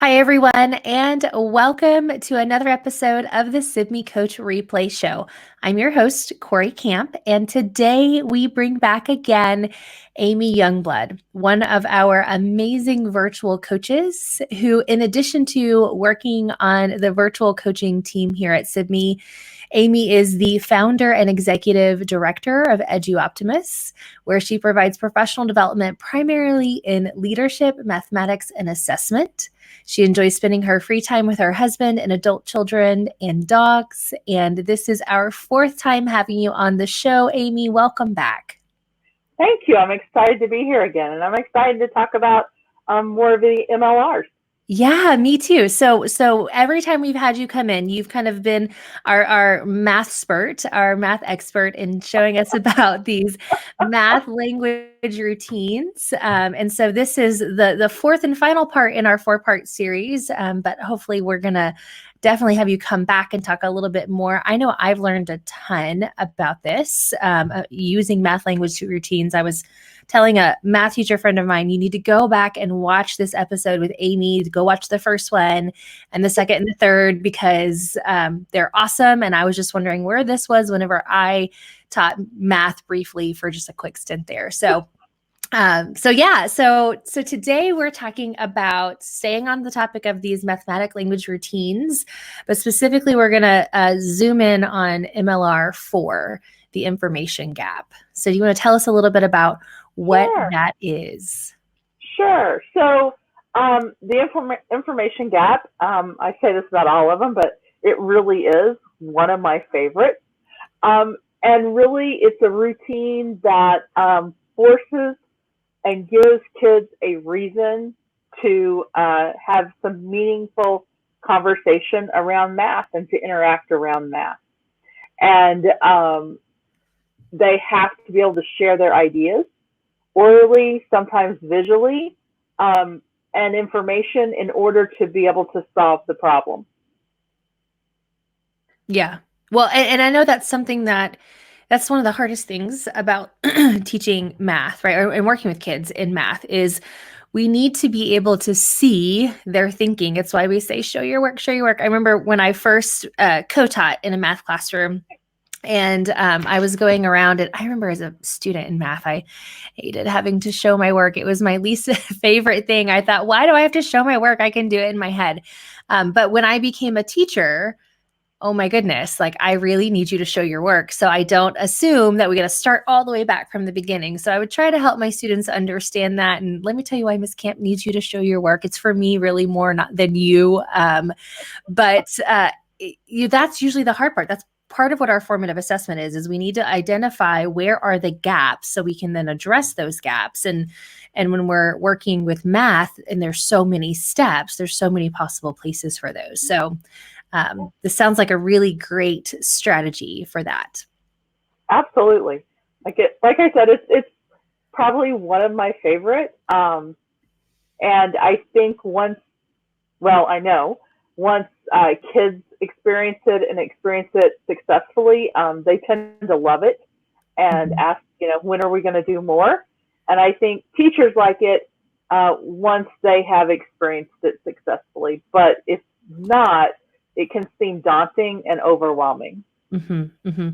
Hi, everyone, and welcome to another episode of the Sibme Coach Replay Show. I'm your host, Cory Camp, and today we bring back again Amy Youngblood, one of our amazing virtual coaches who, in addition to working on the virtual coaching team here at Sibme, Amy is the founder and executive director of EduOptimus, where she provides professional development primarily in leadership, mathematics, and assessment. She enjoys spending her free time with her husband and adult children and dogs. And this is our fourth time having you on the show. Amy, welcome back. Thank you. I'm excited to be here again, and I'm excited to talk about more of the MLRs. Yeah, me too. So every time we've had you come in, you've kind of been our math expert, our math expert in showing us about these math language routines. And so this is the fourth and final part in our 4-part series. But hopefully we're gonna definitely have you come back and talk a little bit more. I know I've learned a ton about this using math language routines. I was telling a math teacher friend of mine, you need to go back and watch this episode with Amy, go watch the first one and the second and the third, because they're awesome. And I was just wondering where this was whenever I taught math briefly for just a quick stint there. So today we're talking about staying on the topic of these mathematic language routines, but specifically we're going to zoom in on MLR 4, the information gap. So do you want to tell us a little bit about what that is? Sure. So the information gap, I say this about all of them, but it really is one of my favorites. And really, it's a routine that forces and gives kids a reason to have some meaningful conversation around math and to interact around math. And they have to be able to share their ideas orally, sometimes visually, and information in order to be able to solve the problem. Yeah. Well, and I know that's something that's one of the hardest things about teaching math, right? And working with kids in math is we need to be able to see their thinking. It's why we say, show your work, show your work. I remember when I first co-taught in a math classroom, and I was going around, and I remember as a student in math, I hated having to show my work. It was my least favorite thing. I thought, why do I have to show my work? I can do it in my head. But when I became a teacher, oh my goodness, like I really need you to show your work. So I don't assume that we got to start all the way back from the beginning. So I would try to help my students understand that. And let me tell you why Ms. Camp needs you to show your work. It's for me really more not than you. That's usually the hard part. That's part of what our formative assessment is we need to identify where are the gaps so we can then address those gaps. And when we're working with math and there's so many steps, there's so many possible places for those. So this sounds like a really great strategy for that. Absolutely. Like I said, it's probably one of my favorite. And I think once kids experience it successfully, they tend to love it and ask, when are we going to do more? And I think teachers like it once they have experienced it successfully. But if not, it can seem daunting and overwhelming. Mm-hmm, mm-hmm.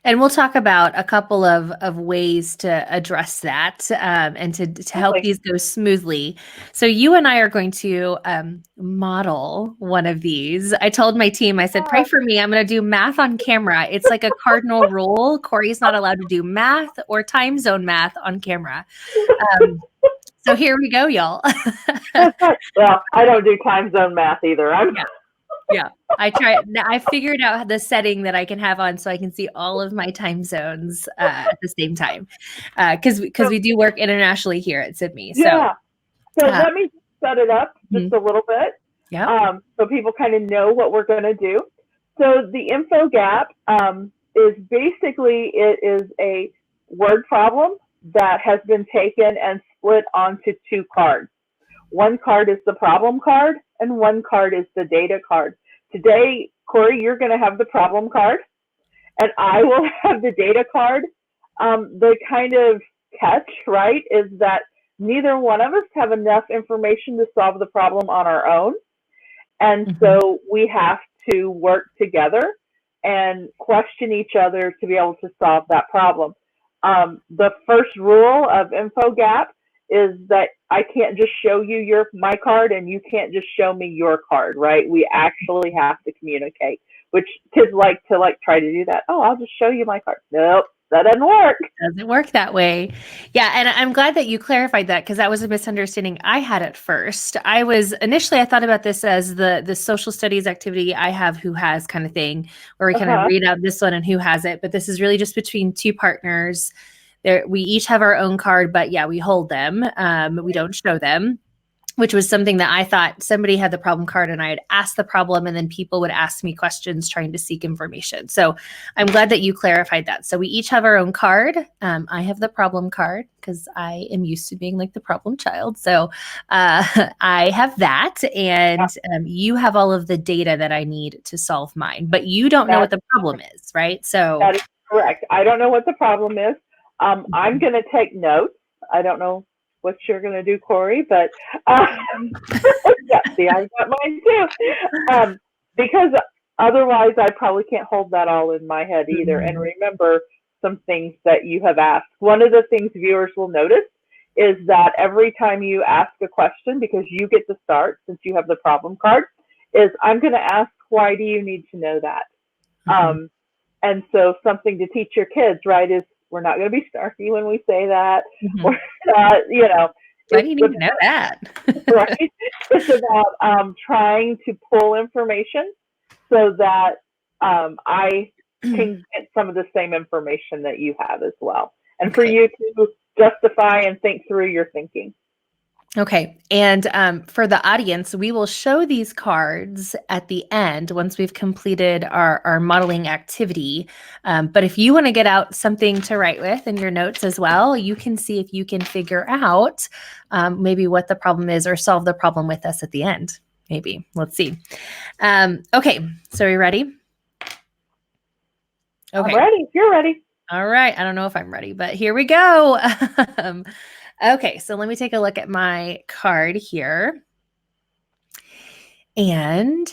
And we'll talk about a couple of ways to address that and to help these go smoothly. So you and I are going to model one of these. I told my team, I said, pray for me. I'm going to do math on camera. It's like a cardinal rule. Cory's not allowed to do math or time zone math on camera. So here we go, y'all. Well, I don't do time zone math either. Yeah, I figured out the setting that I can have on so I can see all of my time zones at the same time. Because we do work internationally here at Sibme. So let me set it up just a little bit. Yeah. So people kind of know what we're going to do. So the info gap is basically, it is a word problem that has been taken and split onto 2 cards. One card is the problem card and one card is the data card. Today, Cory, you're going to have the problem card and I will have the data card. The kind of catch, right, is that neither one of us have enough information to solve the problem on our own. And Mm-hmm. so we have to work together and question each other to be able to solve that problem. The first rule of InfoGap is that I can't just show you my card and you can't just show me your card, right? We actually have to communicate, which kids like to try to do that. Oh, I'll just show you my card. Nope, that doesn't work. Doesn't work that way. Yeah, and I'm glad that you clarified that, because that was a misunderstanding I had at first. I thought about this as the social studies activity I have who has kind of thing, where we kind of Uh-huh. read out this one and who has it, but this is really just between two partners. We each have our own card, but yeah, we hold them. We don't show them, which was something that I thought somebody had the problem card and I had asked the problem, and then people would ask me questions trying to seek information. So I'm glad that you clarified that. So we each have our own card. I have the problem card because I am used to being like the problem child. So I have that, and you have all of the data that I need to solve mine, but you don't know what the problem is, right? So That is correct. I don't know what the problem is. I'm going to take notes. I don't know what you're going to do, Cory, but yeah, see, I've got mine too. Because otherwise, I probably can't hold that all in my head either and remember some things that you have asked. One of the things viewers will notice is that every time you ask a question, because you get to start since you have the problem card, is I'm going to ask, why do you need to know that? And so something to teach your kids, right, is we're not going to be snarky when we say that. We're not, why do you need to know that? right? It's about trying to pull information so that I can get some of the same information that you have as well. And for you to justify and think through your thinking. Okay. And for the audience, we will show these cards at the end once we've completed our modeling activity. But if you want to get out something to write with in your notes as well, you can see if you can figure out maybe what the problem is or solve the problem with us at the end. Maybe. Let's see. Okay. So are you ready? Okay. I'm ready. If you're ready. All right. I don't know if I'm ready, but here we go. Okay, so let me take a look at my card here. And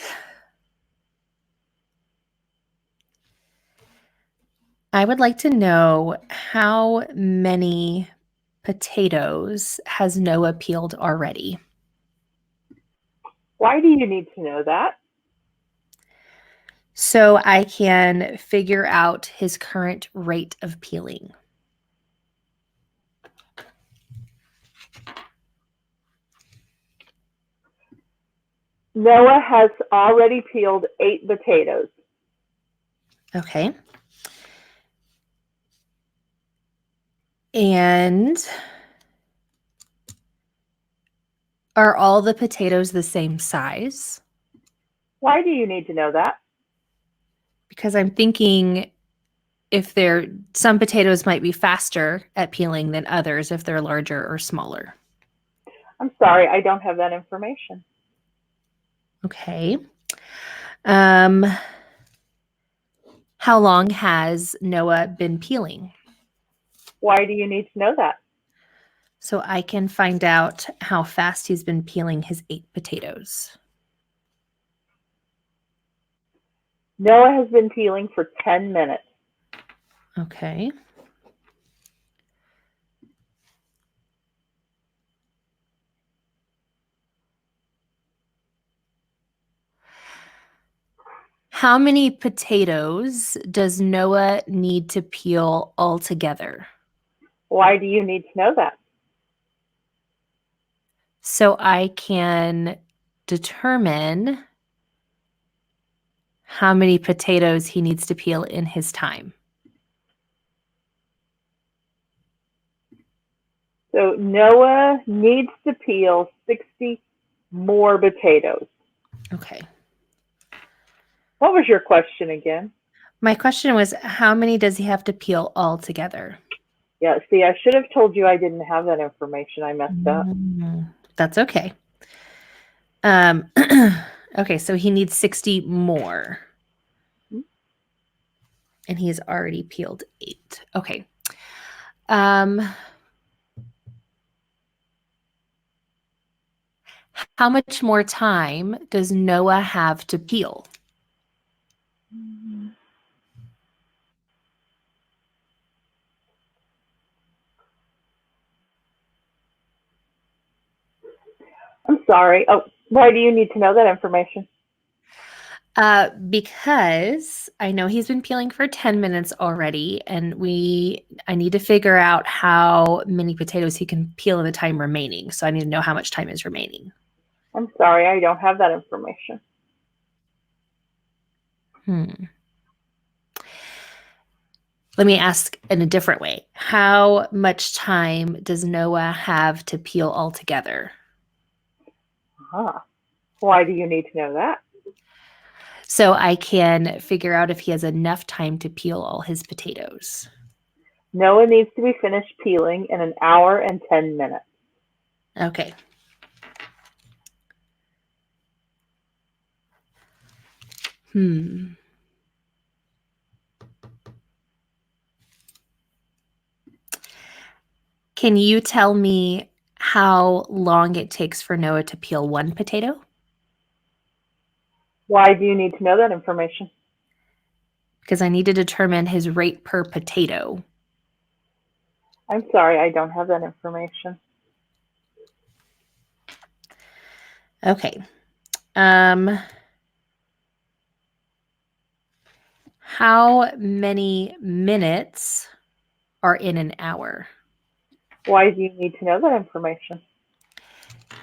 I would like to know, how many potatoes has Noah peeled already? Why do you need to know that? So I can figure out his current rate of peeling. Noah has already peeled 8 potatoes. Okay. And are all the potatoes the same size? Why do you need to know that? Because I'm thinking some potatoes might be faster at peeling than others if they're larger or smaller. I'm sorry, I don't have that information. Okay. How long has Noah been peeling? Why do you need to know that? So I can find out how fast he's been peeling his 8 potatoes. Noah has been peeling for 10 minutes. Okay. How many potatoes does Noah need to peel altogether? Why do you need to know that? So I can determine how many potatoes he needs to peel in his time. So Noah needs to peel 60 more potatoes. Okay. What was your question again? My question was, how many does he have to peel altogether? Yeah, see, I should have told you I didn't have that information. I messed up. That's okay. Okay, so he needs 60 more. And he's already peeled 8. Okay. How much more time does Noah have to peel? I'm sorry. Oh, why do you need to know that information? Because I know he's been peeling for 10 minutes already, and I need to figure out how many potatoes he can peel in the time remaining. So I need to know how much time is remaining. I'm sorry, I don't have that information. Let me ask in a different way. How much time does Noah have to peel altogether? Huh. Why do you need to know that? So I can figure out if he has enough time to peel all his potatoes. Noah needs to be finished peeling in 1 hour and 10 minutes. Okay. Can you tell me how long it takes for Noah to peel one potato? Why do you need to know that information? Because I need to determine his rate per potato. I'm sorry, I don't have that information. Okay. How many minutes are in an hour? Why do you need to know that information?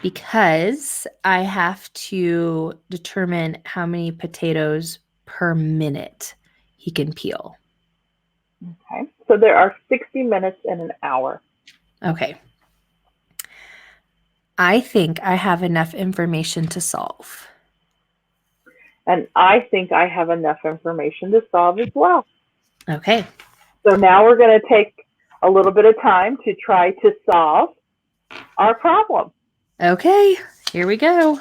Because I have to determine how many potatoes per minute he can peel. Okay, so there are 60 minutes in an hour. Okay. I think I have enough information to solve. And I think I have enough information to solve as well. Okay. So now we're going to take a little bit of time to try to solve our problem. Okay, here we go.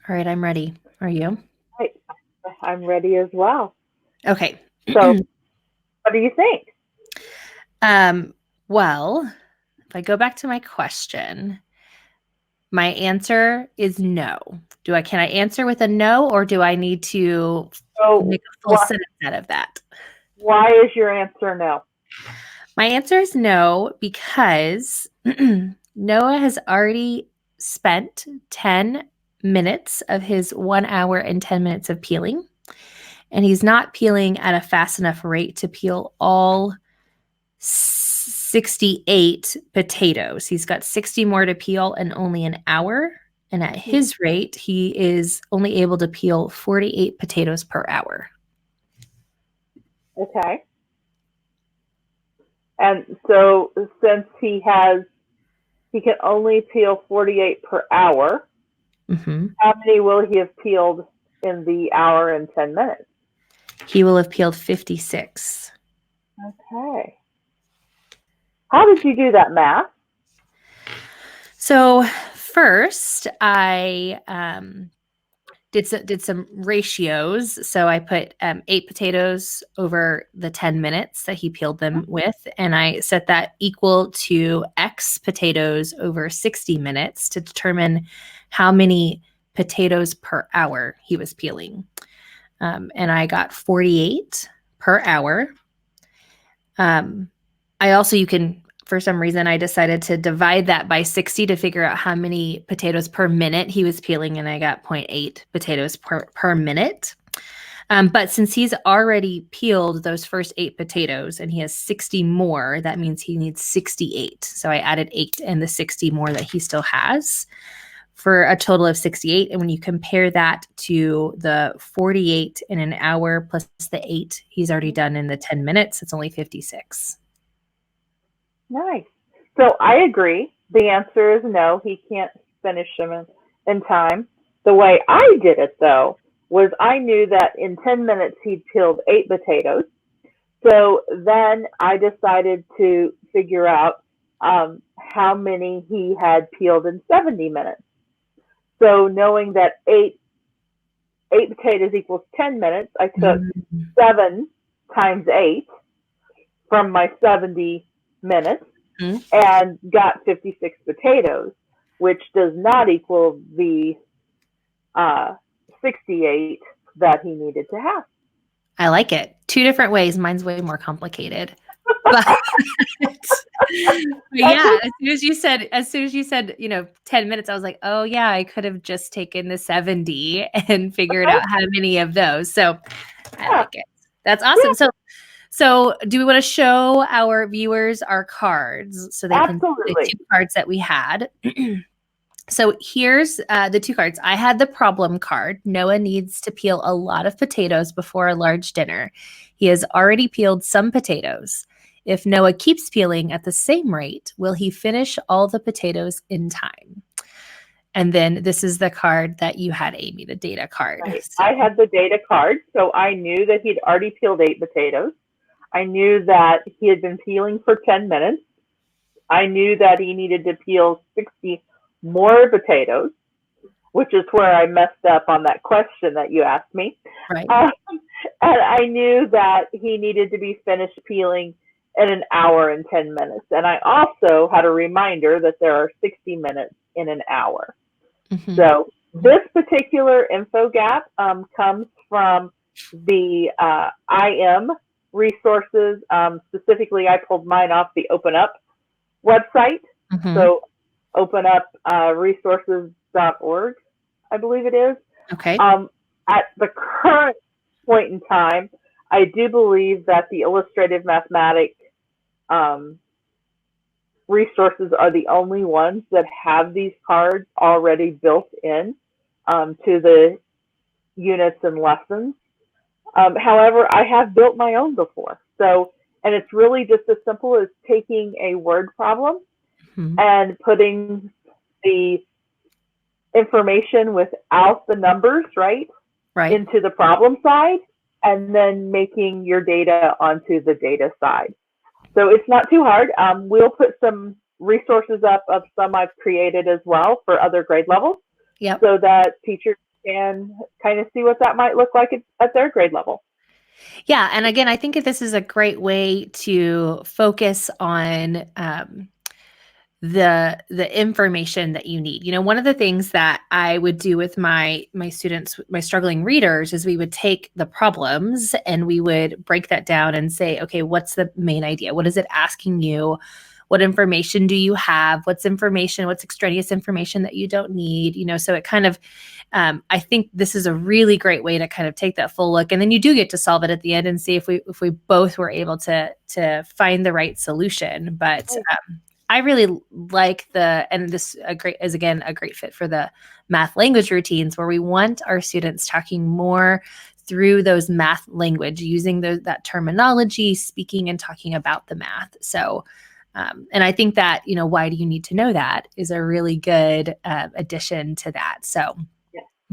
All right, I'm ready. Are you? Right. I'm ready as well. Okay. So what do you think? Well, if I go back to my question, my answer is no. Can I answer with a no, or do I need to make a full sentence out of that? Why is your answer no? My answer is no because Noah has already spent 10 minutes of his 1 hour and 10 minutes of peeling, and he's not peeling at a fast enough rate to peel all 68 potatoes. He's got 60 more to peel in only an hour. And at his rate, he is only able to peel 48 potatoes per hour. Okay. And so since he can only peel 48 per hour, how many will he have peeled in the hour and 10 minutes? He will have peeled 56. Okay. How did you do that math? So first, I did some ratios. So I put 8 potatoes over the 10 minutes that he peeled them with, and I set that equal to X potatoes over 60 minutes to determine how many potatoes per hour he was peeling. And I got 48 per hour. For some reason, I decided to divide that by 60 to figure out how many potatoes per minute he was peeling, and I got 0.8 potatoes per minute. But since he's already peeled those first 8 potatoes and he has 60 more, that means he needs 68. So I added 8 and the 60 more that he still has for a total of 68. And when you compare that to the 48 in an hour plus the 8 he's already done in the 10 minutes, it's only 56. Nice. So I agree. The answer is no, he can't finish them in time. The way I did it, though, was I knew that in 10 minutes he'd peeled 8 potatoes. So then I decided to figure out how many he had peeled in 70 minutes. So knowing that 8 potatoes equals 10 minutes, I took 7 times 8 from my 70 minutes and got 56 potatoes, which does not equal the 68 that he needed to have. I like it. 2 different ways. Mine's way more complicated. But yeah, as soon as you said, 10 minutes, I was like, oh yeah, I could have just taken the 70 and figured out how many of those. So I like it. That's awesome. Yeah. So do we want to show our viewers our cards so they can see the 2 cards that we had? So here's the 2 cards. I had the problem card. Noah needs to peel a lot of potatoes before a large dinner. He has already peeled some potatoes. If Noah keeps peeling at the same rate, will he finish all the potatoes in time? And then this is the card that you had, Amy, the data card. Right. So I had the data card, so I knew that he'd already peeled 8 potatoes. I knew that he had been peeling for 10 minutes. I knew that he needed to peel 60 more potatoes, which is where I messed up on that question that you asked me. Right. And I knew that he needed to be finished peeling in an hour and 10 minutes. And I also had a reminder that there are 60 minutes in an hour. Mm-hmm. So this particular info gap comes from the IM resources. Specifically, I pulled mine off the Open Up website. Mm-hmm. So openupresources.org, I believe it is. Okay. At the current point in time, I do believe that the illustrative mathematics resources are the only ones that have these cards already built in to the units and lessons. However, I have built my own before. So, and it's really just as simple as taking a word problem and putting the information without the numbers, right, into the problem side, and then making your data onto the data side. So it's not too hard. We'll put some resources up of some I've created as well for other grade levels, so that teachers can kind of see what that might look like at their grade level. Yeah, and again, I think this is a great way to focus on the information that you need. One of the things that I would do with my students, my struggling readers, is we would take the problems and we would break that down and say, okay, what's the main idea? What is it asking you? What information do you have? What's extraneous information that you don't need? So it kind of, I think this is a really great way to kind of take that full look. And then you do get to solve it at the end and see if we both were able to find the right solution. But I really like and this is again a great fit for the math language routines, where we want our students talking more through those math language, using that terminology, speaking and talking about the math. So, and I think that, why do you need to know that is a really good addition to that. So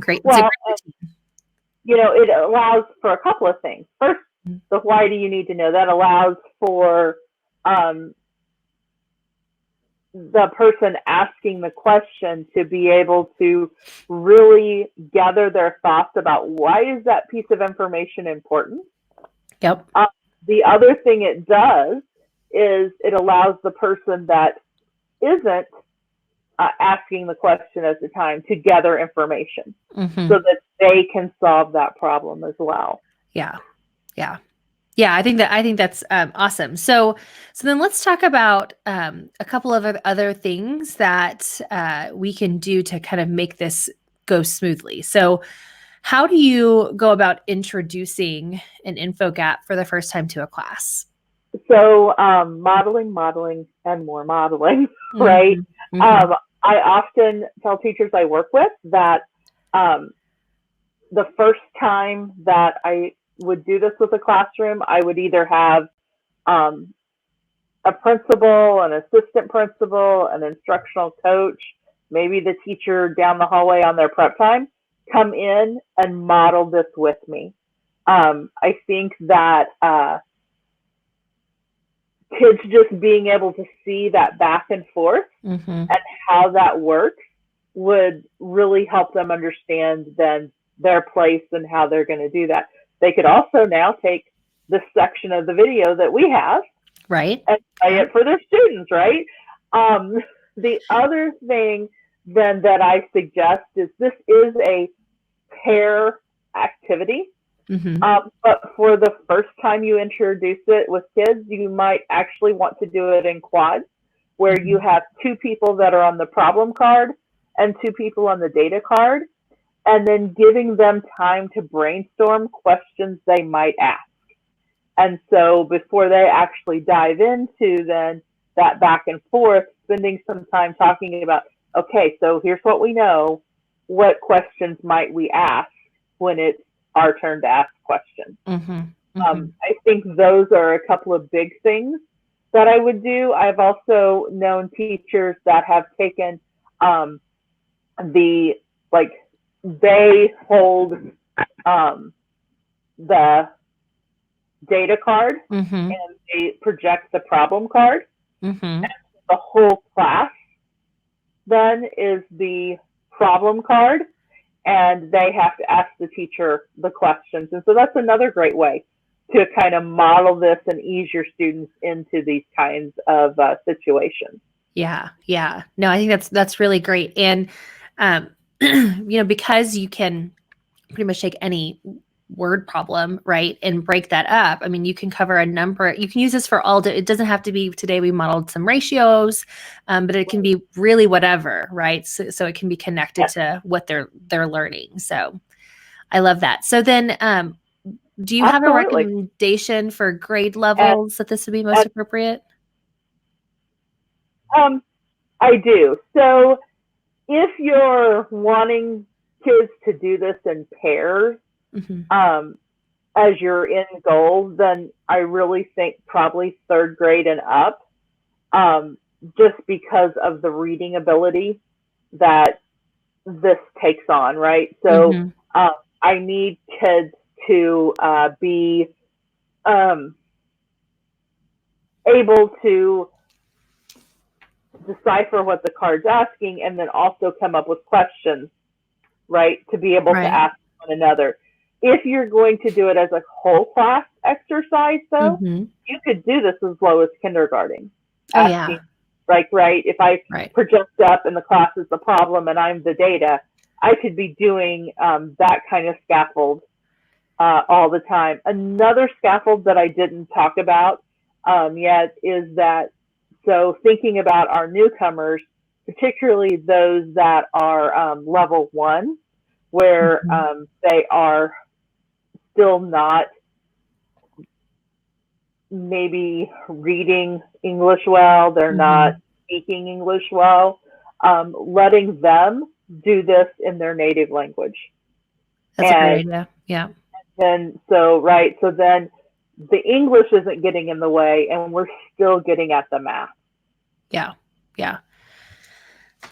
great. Well, it allows for a couple of things. First, the why do you need to know that allows for the person asking the question to be able to really gather their thoughts about why is that piece of information important. Yep. The other thing it does is it allows the person that isn't asking the question at the time to gather information so that they can solve that problem as well. Yeah. Yeah. Yeah, I think that's awesome. So then let's talk about a couple of other things that we can do to kind of make this go smoothly. So how do you go about introducing an info gap for the first time to a class? So modeling, and more modeling, right? I often tell teachers I work with that the first time that I would do this with a classroom, I would either have a principal, an assistant principal, an instructional coach, maybe the teacher down the hallway on their prep time, come in and model this with me. I think that kids just being able to see that back and forth and how that works would really help them understand then their place and how they're going to do that. They could also now take this section of the video that we have, right, and play it for their students, right? The other thing then that I suggest is this is a pair activity. But for the first time you introduce it with kids, you might actually want to do it in quads, where you have two people that are on the problem card and two people on the data card, and then giving them time to brainstorm questions they might ask. And so before they actually dive into then that back and forth, spending some time talking about, okay, so here's what we know. What questions might we ask when it's our turn to ask questions? I think those are a couple of big things that I would do. I've also known teachers that have taken they hold the data card and they project the problem card. And the whole class then is the problem card, and they have to ask the teacher the questions. And so that's another great way to kind of model this and ease your students into these kinds of situations. Yeah. No, I think that's really great. And, because you can pretty much take any word problem, right, and break that up. I mean, you can cover a number. You can use this for all. It doesn't have to be today. We modeled some ratios, but it can be really whatever, right? So it can be connected to what they're learning. So I love that. So then, do you have a recommendation for grade levels that this would be most appropriate? I do. So if you're wanting kids to do this in pairs, as your end goal, then I really think probably third grade and up, just because of the reading ability that this takes on, right? So I need kids to be able to decipher what the card's asking and then also come up with questions, right, to be able to ask one another. If you're going to do it as a whole class exercise, though, you could do this as low as kindergarten. Right? If I project up and the class is the problem and I'm the data, I could be doing that kind of scaffold all the time. Another scaffold that I didn't talk about yet is that, so thinking about our newcomers, particularly those that are level 1, where they are still not maybe reading English well, they're not speaking English well, letting them do this in their native language. That's a great idea. Yeah. And so then the English isn't getting in the way and we're still getting at the math. Yeah.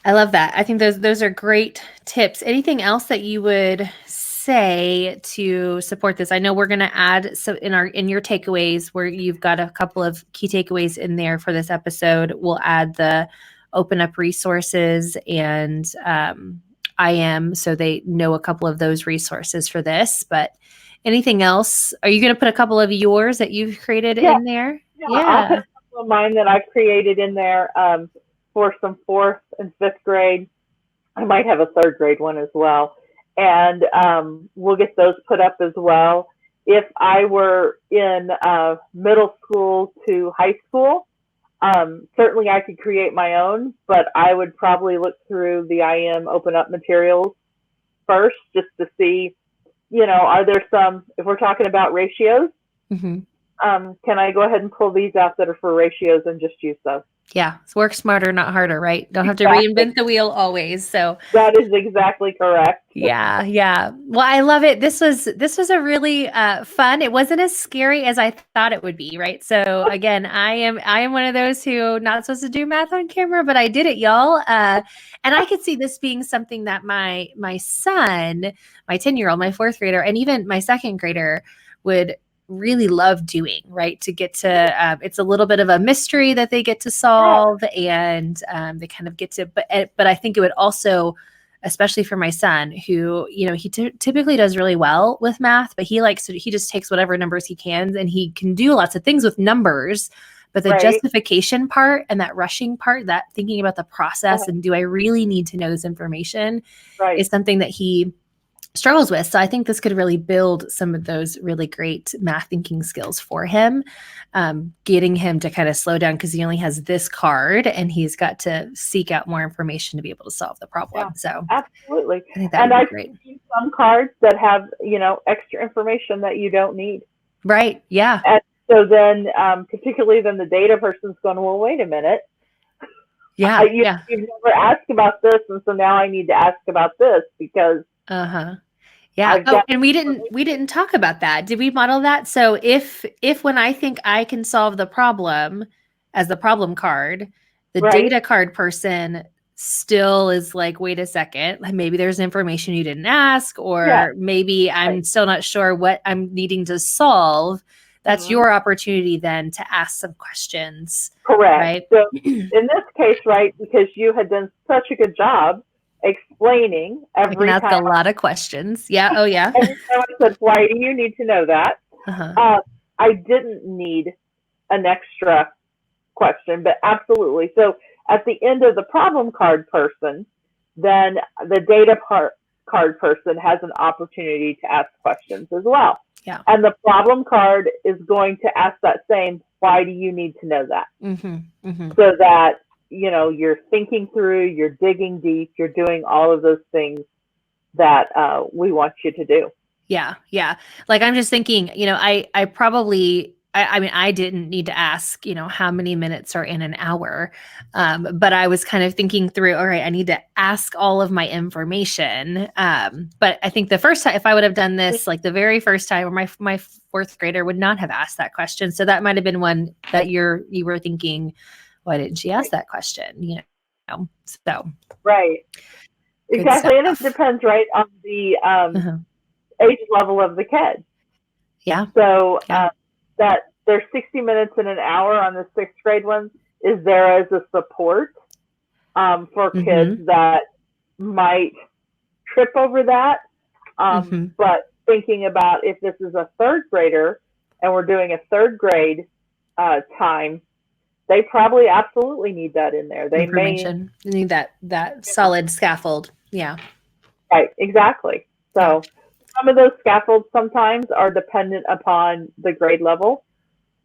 I love that. I think those are great tips. Anything else that you would say to support this? I know we're going to add in your takeaways, where you've got a couple of key takeaways in there for this episode. We'll add the open up resources and IM, so they know a couple of those resources for this. But anything else? Are you going to put a couple of yours that you've created in there? I'll put a couple of mine that I've created in there for some 4th and 5th grade. I might have a 3rd grade one as well. And we'll get those put up as well. If I were in middle school to high school, certainly I could create my own, but I would probably look through the IM open up materials first just to see, are there some, if we're talking about ratios, can I go ahead and pull these out that are for ratios and just use those? Yeah. It's work smarter, not harder, right? Don't have to Exactly. reinvent the wheel always. So That is exactly correct. yeah, yeah. Well, I love it. This was a really fun. It wasn't as scary as I thought it would be, right? So again, I am one of those who not supposed to do math on camera, but I did it, y'all. And I could see this being something that my son, my 10-year-old, my fourth grader, and even my second grader would really love doing, right? To get to it's a little bit of a mystery that they get to solve, and they kind of get to. But I think it would also, especially for my son, who, he typically does really well with math, but he just takes whatever numbers he can, and he can do lots of things with numbers. But the justification part and that rushing part, that thinking about the process and do I really need to know this information, is something that he struggles with. So I think this could really build some of those really great math thinking skills for him, getting him to kind of slow down because he only has this card and he's got to seek out more information to be able to solve the problem. Yeah, so absolutely. I think that would be great. See some cards that have, extra information that you don't need. Right. Yeah. And so then, particularly then the data person's going, well, wait a minute. Yeah. You've never asked about this. And so now I need to ask about this because yeah. And we didn't talk about that. Did we model that? So if when I think I can solve the problem as the problem card, the data card person still is like, wait a second, maybe there's information you didn't ask, or maybe I'm still not sure what I'm needing to solve. That's your opportunity then to ask some questions. Correct. Right? So in this case, because you had done such a good job explaining every time. I can ask a lot of questions. Yeah. Oh, yeah. Every time I said, why do you need to know that? I didn't need an extra question, but absolutely. So at the end of the problem card person, then the data card person has an opportunity to ask questions as well. Yeah. And the problem card is going to ask that same, why do you need to know that? So that, you're thinking through, you're digging deep, you're doing all of those things that we want you to do. Yeah. Yeah. Like I'm just thinking, I probably, I didn't need to ask, how many minutes are in an hour. But I was kind of thinking through, all right, I need to ask all of my information. But I think the first time, if I would have done this, like the very first time, or my fourth grader would not have asked that question. So that might've been one that you were thinking, why didn't she ask that question? So. Right. Exactly. And it depends, on the age level of the kid. Yeah. So that there's 60 minutes in an hour on the sixth grade ones is there as a support for kids that might trip over that. But thinking about if this is a third grader and we're doing a third grade time, they probably absolutely need that in there. They may need that solid scaffold. Yeah. Right. Exactly. So some of those scaffolds sometimes are dependent upon the grade level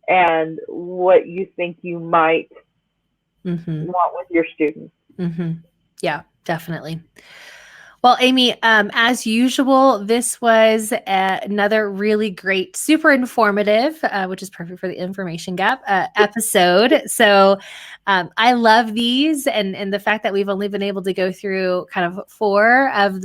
and what you think you might want with your students. Yeah, definitely. Well, Amy, as usual, this was another really great, super informative, which is perfect for the information gap episode. So I love these, and the fact that we've only been able to go through kind of 4 of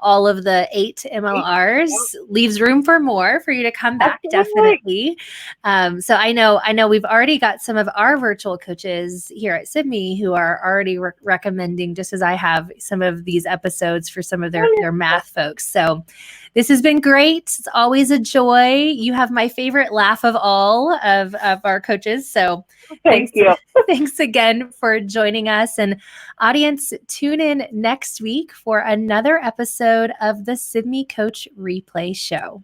all of the 8 MLRs leaves room for more for you to come back. Definitely. So I know we've already got some of our virtual coaches here at Sibme who are already recommending, just as I have, some of these episodes for some of their math folks. So this has been great. It's always a joy. You have my favorite laugh of all of our coaches. So thank you. Thanks again for joining us. And audience, tune in next week for another episode of the Sibme Coach Replay Show.